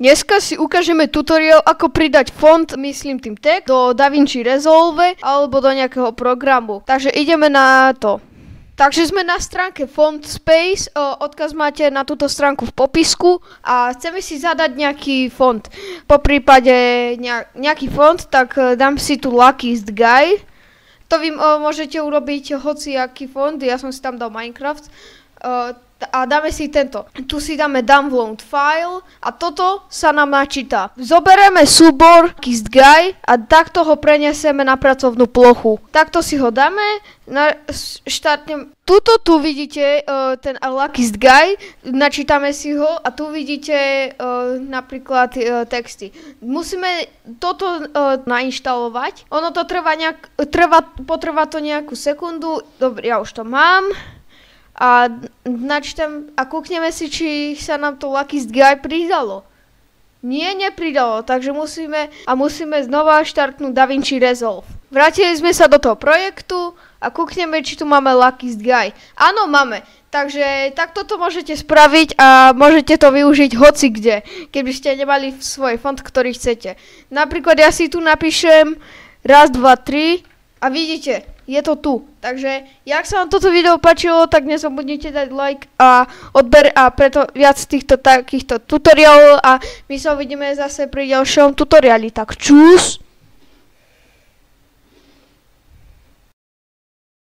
Dneska si ukážeme tutoriál, ako pridať font, myslím tým text, do DaVinci Resolve alebo do nejakého programu. Takže ideme na to. Takže sme na stránke Font Space, odkaz máte na túto stránku v popisku a chceme si zadať nejaký font. Po prípade nejaký font, tak dám si tu Luckiest Guy. To vy môžete urobiť hociaký font, ja som si tam dal Minecraft. A dáme si tento. Tu si dáme download file a toto sa nám načíta. Zoberieme súbor Luckiest Guy a takto ho preniesieme na pracovnú plochu. Takto si ho dáme, štartnem. Tu vidíte ten Luckiest Guy, načítame si ho a tu vidíte napríklad texty. Musíme toto nainštalovať. Ono to potrvá to nejakú sekundu. Dobre, ja už to mám. A načítam a kúkneme si, či sa nám to Luckiest Guy pridalo. Nie, nepridalo, takže musíme znova štartnúť DaVinci Resolve. Vrátili sme sa do toho projektu a kúkneme, či tu máme Luckiest Guy. Áno, máme. Takže takto to môžete spraviť a môžete to využiť hoci kde, keby ste nemali svoj font, ktorý chcete. Napríklad ja si tu napíšem 1, 2, 3 a vidíte, je to tu. Takže, ak sa vám toto video páčilo, tak nezabudnite dať like a odber a preto viac takýchto tutoriálov a my sa uvidíme zase pri ďalšom tutoriáli. Tak čus!